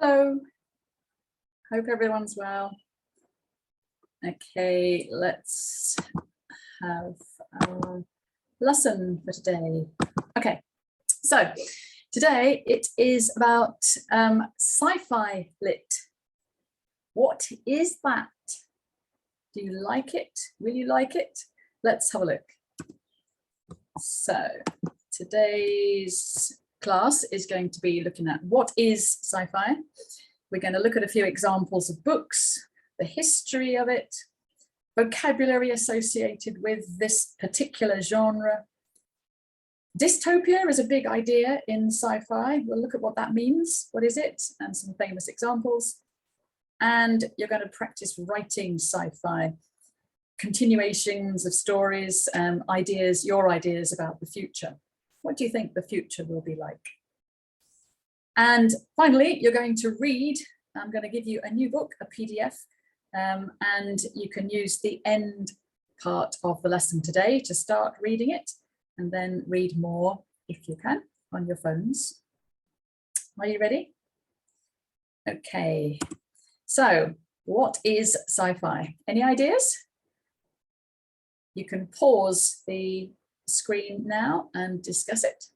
Hello, hope everyone's well. Okay, let's have our lesson for today. Okay, so today it is about sci-fi lit. What is that? Do you like it? Will you like it? Let's have a look. So today's class is going to be looking at what is sci-fi. We're going to look at a few examples of books, the history of it, vocabulary associated with this particular genre. Dystopia is a big idea in sci-fi. We'll look at what that means, what is it, and some famous examples. And you're going to practice writing sci-fi, continuations of stories, ideas, your ideas about the future. What do you think the future will be like? And finally, you're going to read. I'm going to give you a new book, a PDF, and you can use the end part of the lesson today to start reading it, and then read more if you can on your phones. Are you ready? Okay, so what is sci-fi? Any ideas? You can pause the screen now and discuss it.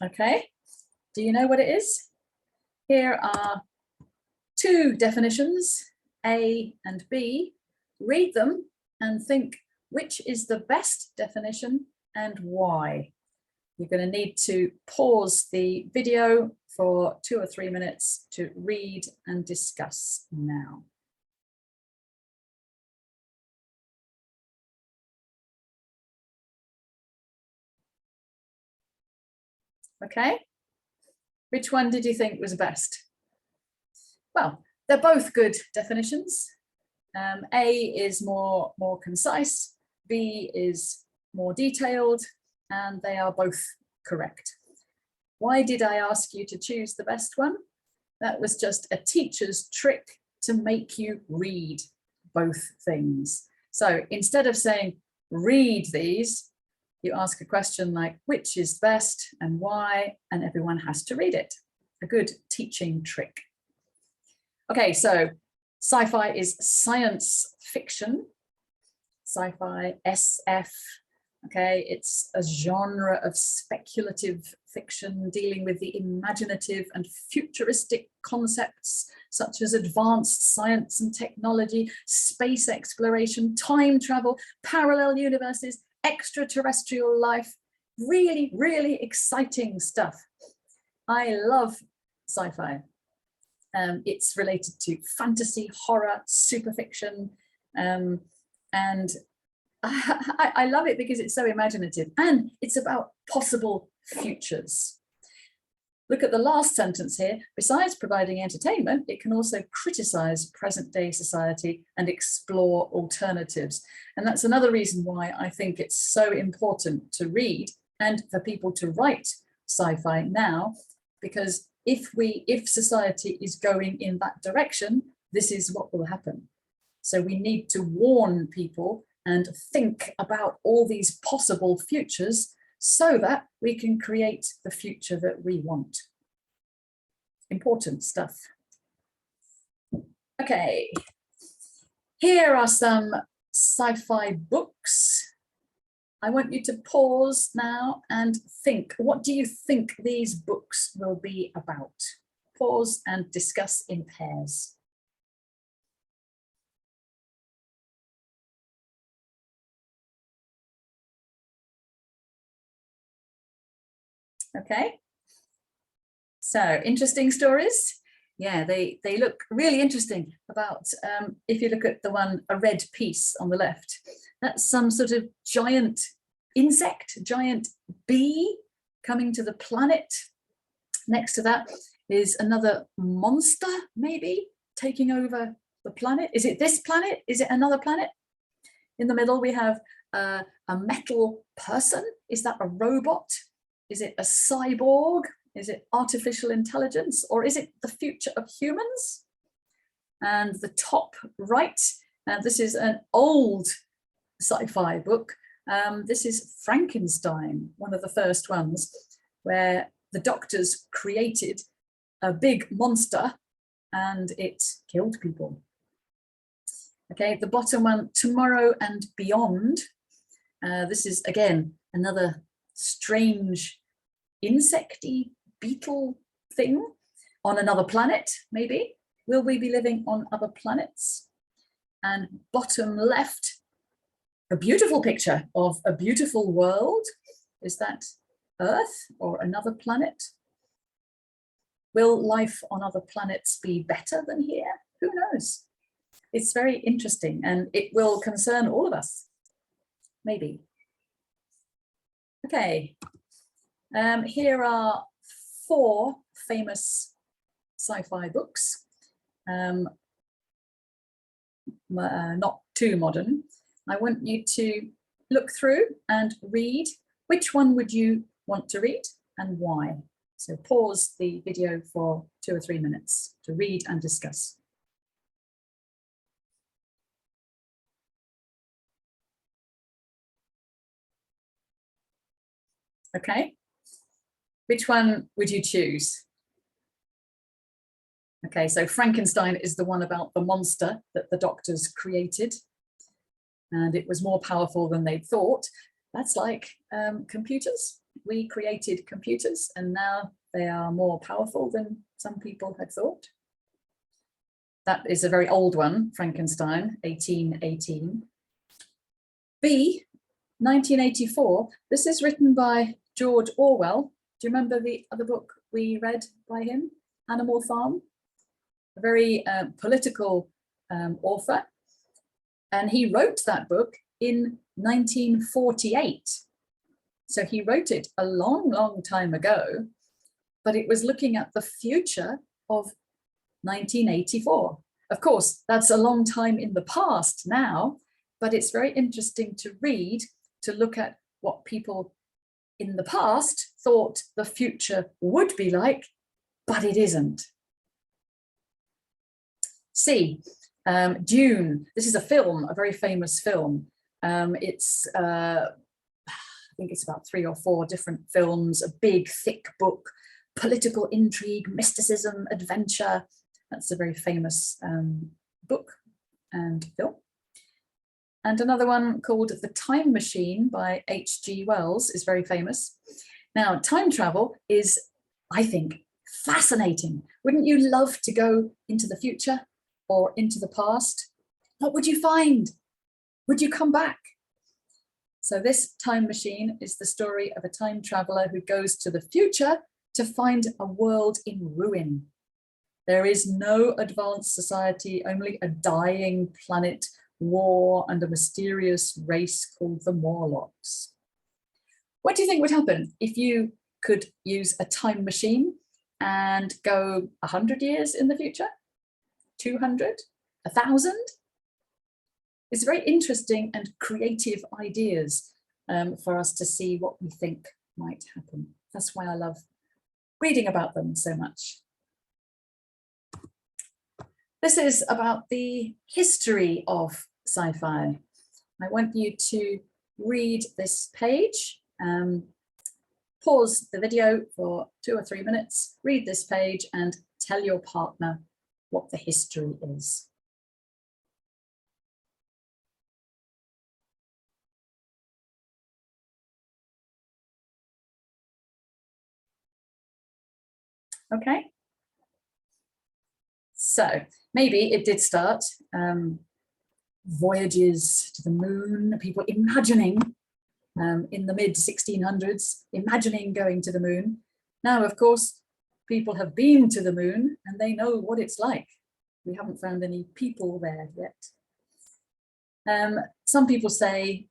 Okay, do you know what it is? Here are two definitions, A and B. Read them and think which is the best definition and why. You're going to need to pause the video for 2 or 3 minutes to read and discuss now. Okay, which one did you think was best? Well, they're both good definitions. A is more concise, B is more detailed, and they are both correct. Why did I ask you to choose the best one? That was just a teacher's trick to make you read both things. So instead of saying, read these, you ask a question like, which is best and why, and everyone has to read it. A good teaching trick. Okay, so sci-fi is science fiction. Sci-fi, SF, okay, it's a genre of speculative fiction dealing with the imaginative and futuristic concepts such as advanced science and technology, space exploration, time travel, parallel universes, extraterrestrial life. Really, really exciting stuff. I love sci-fi. It's related to fantasy, horror, super fiction, and I love it because it's so imaginative and it's about possible futures. Look at the last sentence here. Besides providing entertainment, it can also criticize present-day society and explore alternatives. And that's another reason why I think it's so important to read and for people to write sci-fi now, because if society is going in that direction, this is what will happen. So we need to warn people and think about all these possible futures so that we can create the future that we want. Important stuff. Okay, here are some sci-fi books. I want you to pause now and think, what do you think these books will be about? Pause and discuss in pairs. Okay, so interesting stories. Yeah, they look really interesting about, if you look at the one, a red piece on the left, that's some sort of giant insect, giant bee coming to the planet. Next to that is another monster, maybe, taking over the planet. Is it this planet? Is it another planet? In the middle, we have a metal person. Is that a robot? Is it a cyborg? Is it artificial intelligence? Or is it the future of humans? And the top right, this is an old sci-fi book This is Frankenstein, one of the first ones, where the doctors created a big monster and it killed people. Okay, the bottom one, Tomorrow and Beyond. This is, again, another strange insecty beetle thing on another planet, maybe. Will we be living on other planets? And bottom left, a beautiful picture of a beautiful world. Is that Earth or another planet? Will life on other planets be better than here? Who knows? It's very interesting and it will concern all of us, maybe. Okay, here are 4 famous sci-fi books, not too modern. I want you to look through and read. Which one would you want to read and why? So pause the video for 2 or 3 minutes to read and discuss. Okay, which one would you choose? Okay, so Frankenstein is the one about the monster that the doctors created, and it was more powerful than they thought. That's like computers. We created computers and now they are more powerful than some people had thought. That is a very old one, Frankenstein, 1818. B, 1984. This is written by George Orwell. Do you remember the other book we read by him, Animal Farm? A very political author. And he wrote that book in 1948. So he wrote it a long, long time ago, but it was looking at the future of 1984. Of course, that's a long time in the past now, but it's very interesting to read, to look at what people in the past thought the future would be like, but it isn't. C, Dune. This is a film, a very famous film. It's, I think it's about 3 or 4 different films, a big, thick book, political intrigue, mysticism, adventure. That's a very famous book and film. And another one called The Time Machine by H.G. Wells is very famous. Now, time travel is, I think, fascinating. Wouldn't you love to go into the future or into the past? What would you find? Would you come back? So this time machine is the story of a time traveler who goes to the future to find a world in ruin. There is no advanced society, only a dying planet, war, and a mysterious race called the Morlocks. What do you think would happen if you could use a time machine and go 100 years in the future? 200? 1,000? It's very interesting and creative ideas for us to see what we think might happen. That's why I love reading about them so much. This is about the history of sci-fi. I want you to read this page. Pause the video for 2 or 3 minutes, read this page and tell your partner what the history is. Okay. So maybe it did start voyages to the moon, people imagining in the mid 1600s, imagining going to the moon. Now, of course, people have been to the moon and they know what it's like. We haven't found any people there yet. Some people say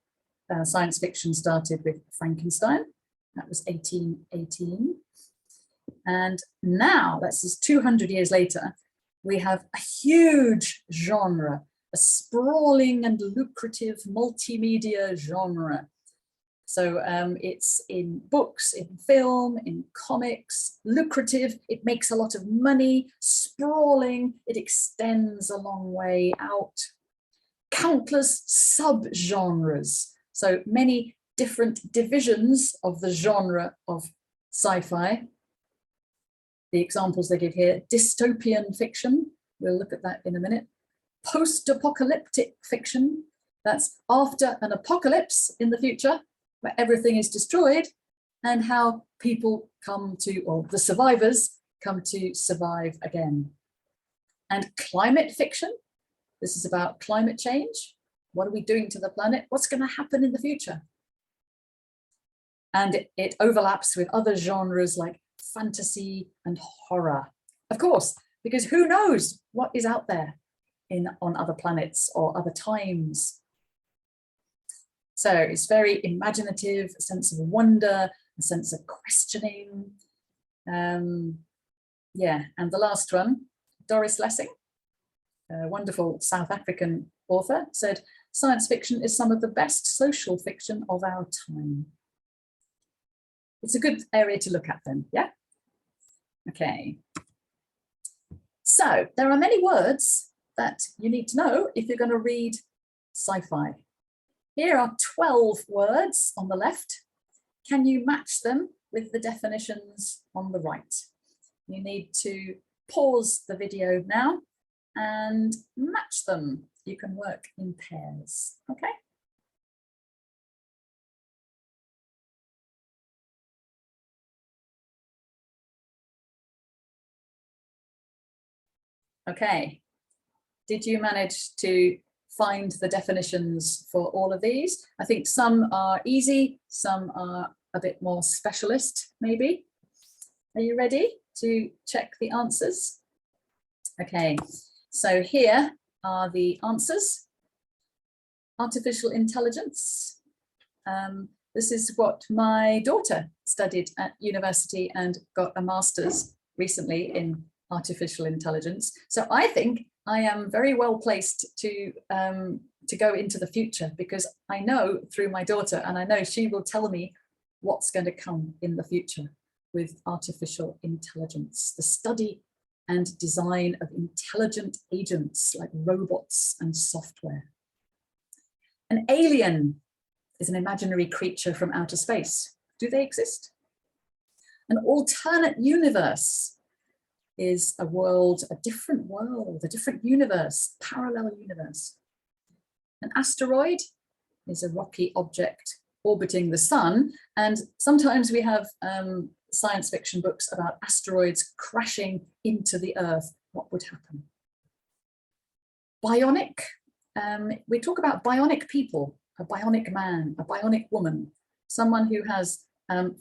science fiction started with Frankenstein. That was 1818. And now, that's just 200 years later, we have a huge genre, a sprawling and lucrative multimedia genre. So it's in books, in film, in comics, lucrative, it makes a lot of money, sprawling, it extends a long way out. Countless sub-genres So many different divisions of the genre of sci-fi. The examples they give here: dystopian fiction, we'll look at that in a minute. Post-apocalyptic fiction, that's after an apocalypse in the future, where everything is destroyed, and how people come to, or the survivors come to survive again. And climate fiction, this is about climate change. What are we doing to the planet? What's going to happen in the future? And it overlaps with other genres like fantasy and horror. Of course, because who knows what is out there on other planets or other times. So it's very imaginative, a sense of wonder, a sense of questioning. Yeah, and the last one, Doris Lessing, a wonderful South African author, said, "Science fiction is some of the best social fiction of our time." It's a good area to look at then, yeah? Okay. So there are many words that you need to know if you're going to read sci-fi. Here are 12 words on the left. Can you match them with the definitions on the right? You need to pause the video now and match them. You can work in pairs, okay? Okay, did you manage to find the definitions for all of these? I think some are easy, some are a bit more specialist, maybe. Are you ready to check the answers? Okay, so here are the answers. Artificial intelligence. This is what my daughter studied at university and got a master's recently in artificial intelligence. So I think I am very well placed to go into the future, because I know through my daughter, and I know she will tell me what's going to come in the future with artificial intelligence, the study and design of intelligent agents like robots and software. An alien is an imaginary creature from outer space. Do they exist? An alternate universe is a world, a different universe, parallel universe. An asteroid is a rocky object orbiting the sun, and sometimes we have science fiction books about asteroids crashing into the Earth. What would happen? Bionic, we talk about bionic people, a bionic man, a bionic woman, someone who has,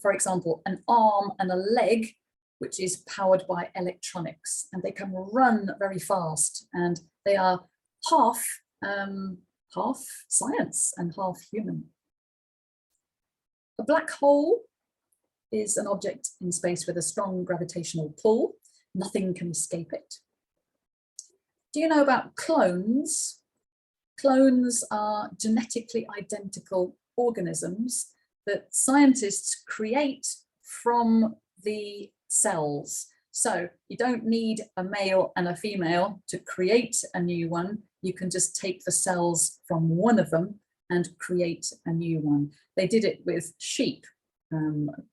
for example, an arm and a leg which is powered by electronics, and they can run very fast, and they are half science and half human. A black hole is an object in space with a strong gravitational pull. Nothing can escape it. Do you know about clones? Clones are genetically identical organisms that scientists create from the cells. So you don't need a male and a female to create a new one. You can just take the cells from one of them and create a new one. They did it with sheep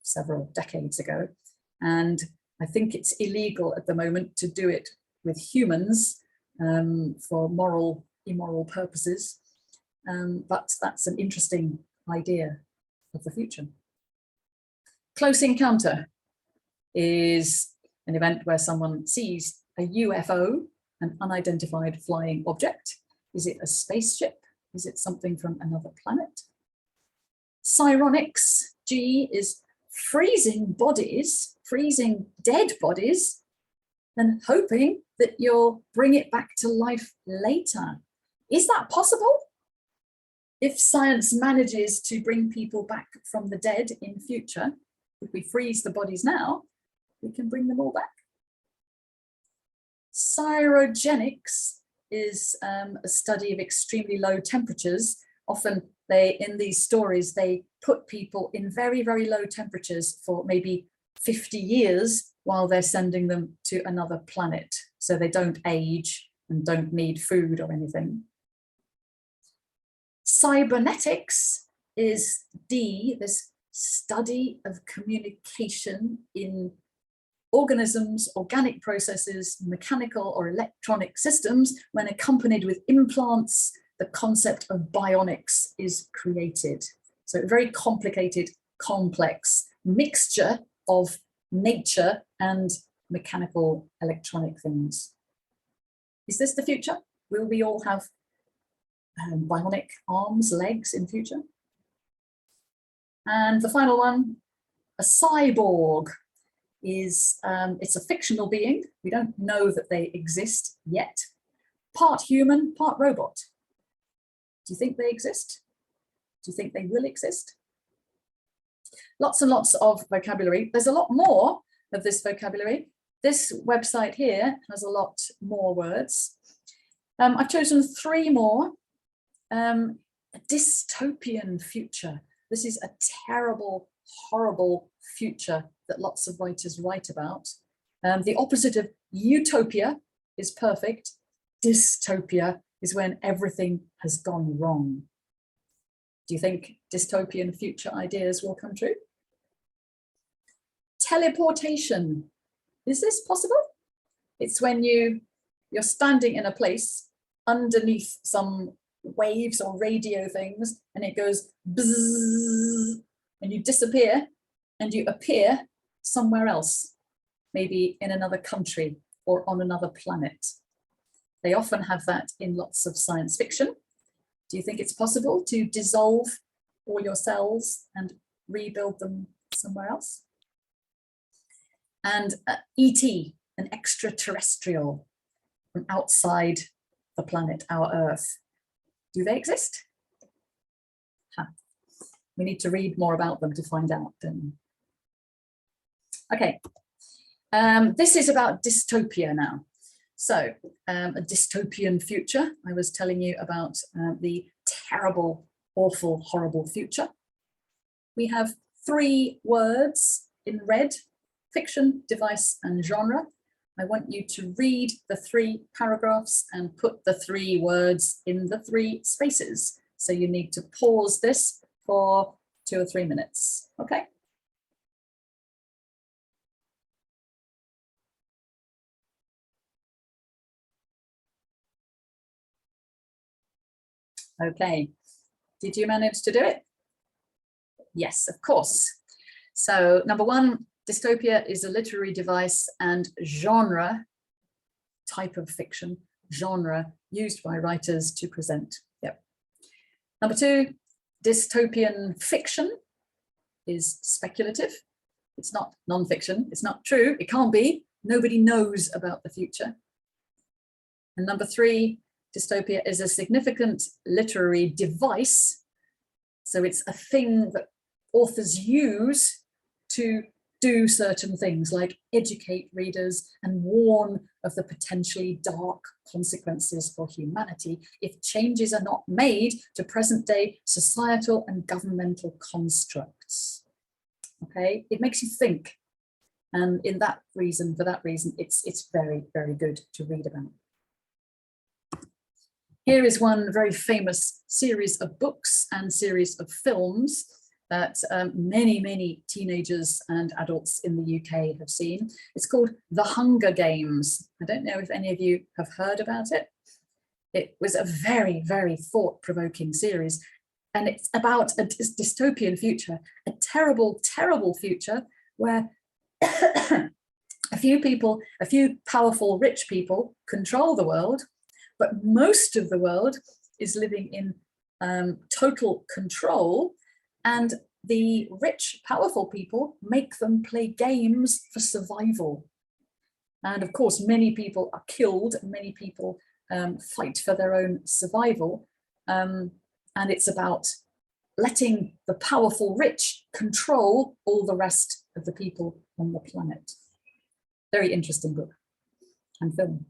several decades ago, and I think it's illegal at the moment to do it with humans for immoral purposes, but that's an interesting idea of the future. Close encounter is an event where someone sees a UFO, an unidentified flying object. Is it a spaceship? Is it something from another planet? Cyronics, G, is freezing bodies, freezing dead bodies, and hoping that you'll bring it back to life later. Is that possible? If science manages to bring people back from the dead in future, if we freeze the bodies now, we can bring them all back. Cryogenics is a study of extremely low temperatures. Often in these stories, they put people in very, very low temperatures for maybe 50 years while they're sending them to another planet, so they don't age and don't need food or anything. Cybernetics is D, this study of communication in organisms, organic processes, mechanical or electronic systems. When accompanied with implants, the concept of bionics is created. So a very complicated, complex mixture of nature and mechanical electronic things. Is this the future? Will we all have bionic arms, legs in future? And the final one, a cyborg, is it's a fictional being. We don't know that they exist yet. Part human, part robot. Do you think they exist? Do you think they will exist? Lots and lots of vocabulary. There's a lot more of this vocabulary. This website here has a lot more words. I've chosen 3 more. A dystopian future. This is a terrible, horrible future that lots of writers write about. The opposite of utopia is perfect. Dystopia is when everything has gone wrong. Do you think dystopian future ideas will come true? Teleportation. Is this possible? It's when you're standing in a place underneath some waves or radio things, and it goes bzzz, and you disappear and you appear somewhere else, maybe in another country or on another planet. They often have that in lots of science fiction. Do you think it's possible to dissolve all your cells and rebuild them somewhere else? And ET, an extraterrestrial from outside the planet, our Earth. Do they exist? Huh. We need to read more about them to find out. Okay, this is about dystopia now. So a dystopian future. I was telling you about the terrible, awful, horrible future. We have 3 words in red: fiction, device, and genre. I want you to read the 3 paragraphs and put the 3 words in the 3 spaces. So you need to pause this for 2 or 3 minutes, okay? Okay, did you manage to do it? Yes, of course. So number 1, dystopia is a literary device and genre, type of fiction, genre used by writers to present. Yep. Number 2, dystopian fiction is speculative. It's not non-fiction. It's not true. It can't be. Nobody knows about the future. And number 3, dystopia is a significant literary device. So it's a thing that authors use to do certain things like educate readers and warn of the potentially dark consequences for humanity if changes are not made to present-day societal and governmental constructs. Okay, it makes you think, and for that reason, it's very, very good to read about. Here is one very famous series of books and series of films that many, many teenagers and adults in the UK have seen. It's called The Hunger Games. I don't know if any of you have heard about it. It was a very, very thought-provoking series, and it's about a dystopian future, a terrible, terrible future where a few powerful rich people control the world, but most of the world is living in total control, and the rich, powerful people make them play games for survival. And of course, many people are killed, many people fight for their own survival. And it's about letting the powerful rich control all the rest of the people on the planet. Very interesting book and film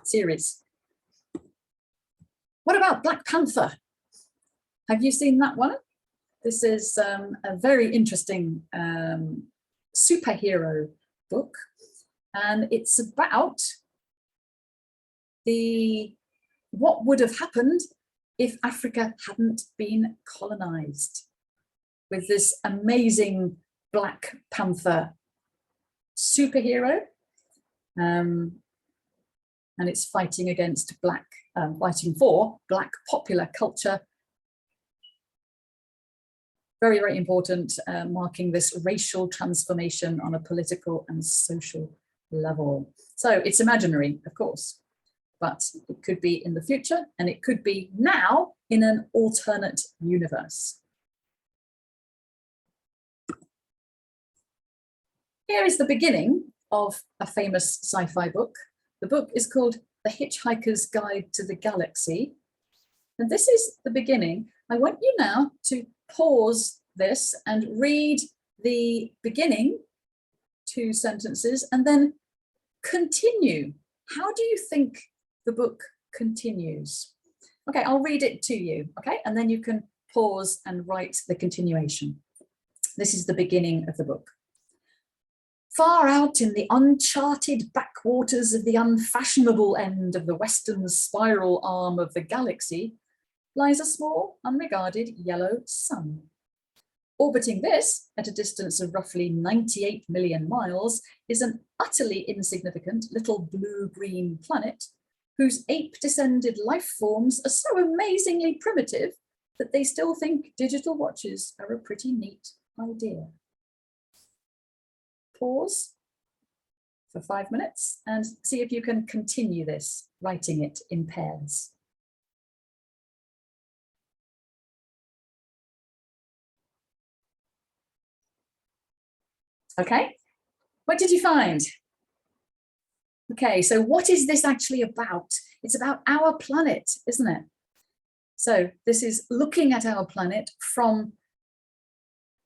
series. What about Black Panther? Have you seen that one? This is a very interesting superhero book, and it's about what would have happened if Africa hadn't been colonized. with this amazing Black Panther superhero. And it's fighting against fighting for Black popular culture. Very, very important, marking this racial transformation on a political and social level. So it's imaginary, of course, but it could be in the future, and it could be now in an alternate universe. Here is the beginning of a famous sci-fi book. The book is called The Hitchhiker's Guide to the Galaxy. And this is the beginning. I want you now to pause this and read the beginning 2 sentences and then continue. How do you think the book continues? Okay, I'll read it to you, okay? And then you can pause and write the continuation. This is the beginning of the book. Far out in the uncharted backwaters of the unfashionable end of the western spiral arm of the galaxy lies a small, unregarded yellow sun. Orbiting this, at a distance of roughly 98 million miles, is an utterly insignificant little blue-green planet whose ape-descended life forms are so amazingly primitive that they still think digital watches are a pretty neat idea. Pause for 5 minutes and see if you can continue this, writing it in pairs. Okay, what did you find? Okay, so what is this actually about? It's about our planet, isn't it? So this is looking at our planet from,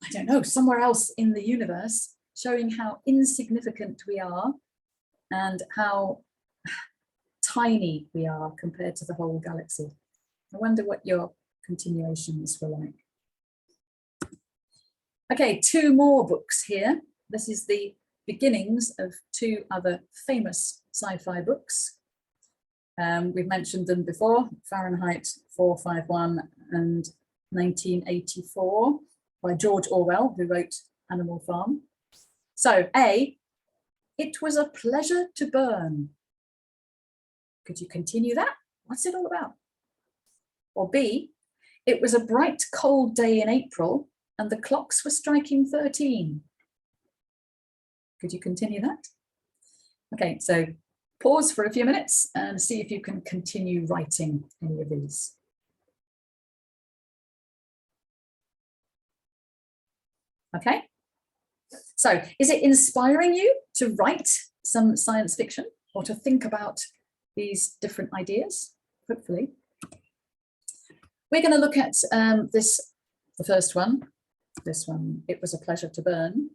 I don't know, somewhere else in the universe, showing how insignificant we are and how tiny we are compared to the whole galaxy. I wonder what your continuations were like. Okay, 2 more books here. This is the beginnings of 2 other famous sci-fi books. We've mentioned them before, Fahrenheit 451 and 1984 by George Orwell, who wrote Animal Farm. So A, it was a pleasure to burn. Could you continue that? What's it all about? Or B, it was a bright cold day in April and the clocks were striking 13. Could you continue that? Okay, so pause for a few minutes and see if you can continue writing any of these. Okay, so is it inspiring you to write some science fiction or to think about these different ideas? Hopefully. We're going to look at the first one, this one, It Was a Pleasure to Burn.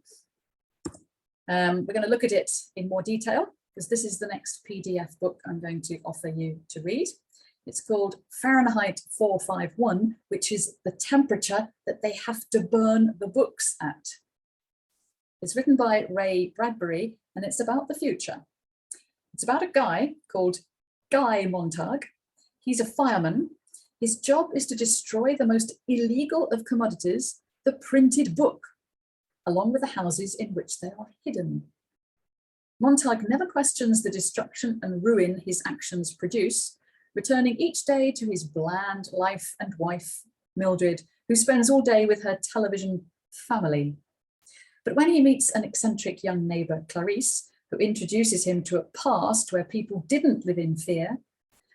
We're going to look at it in more detail because this is the next PDF book I'm going to offer you to read. It's called Fahrenheit 451, which is the temperature that they have to burn the books at. It's written by Ray Bradbury and it's about the future. It's about a guy called Guy Montag. He's a fireman. His job is to destroy the most illegal of commodities, the printed book, along with the houses in which they are hidden. Montag never questions the destruction and ruin his actions produce, returning each day to his bland life and wife, Mildred, who spends all day with her television family. But when he meets an eccentric young neighbour, Clarice, who introduces him to a past where people didn't live in fear,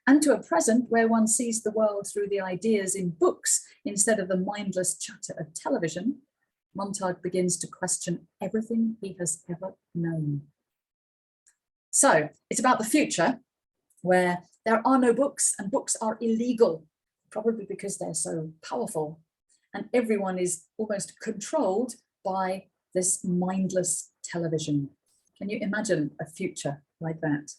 and to a present where one sees the world through the ideas in books instead of the mindless chatter of television, Montag begins to question everything he has ever known. So it's about the future where there are no books and books are illegal, probably because they're so powerful. And everyone is almost controlled by this mindless television. Can you imagine a future like that?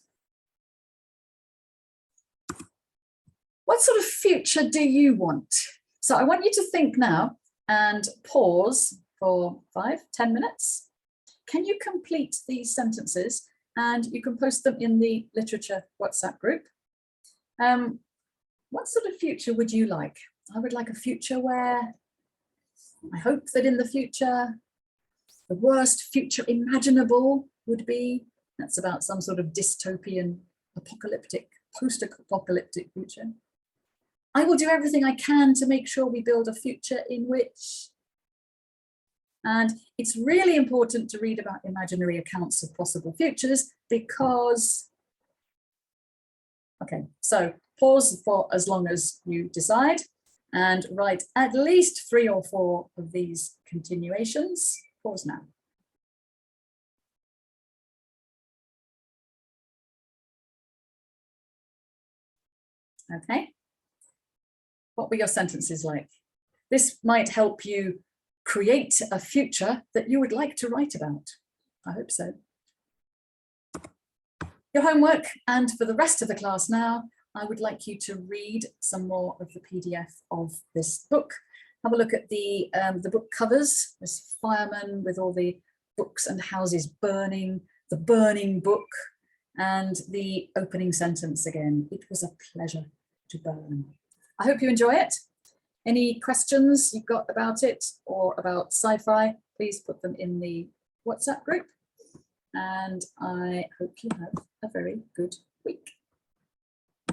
What sort of future do you want? So I want you to think now and pause for 5-10 minutes. Can you complete these sentences? And you can post them in the literature WhatsApp group. What sort of future would you like? I would like a future where I hope that in the future, the worst future imaginable would be, that's about some sort of dystopian, apocalyptic, post-apocalyptic future. I will do everything I can to make sure we build a future in which, and it's really important to read about imaginary accounts of possible futures because, okay, so pause for as long as you decide and write at least 3 or 4 of these continuations. Pause now. Okay. What were your sentences like? This might help you create a future that you would like to write about. I hope so. Your homework, and for the rest of the class now, I would like you to read some more of the PDF of this book. Have a look at the book covers, this fireman with all the books and houses burning, the burning book, and the opening sentence again. It was a pleasure to burn. I hope you enjoy it. Any questions you've got about it or about sci-fi, please put them in the WhatsApp group. And I hope you have a very good week.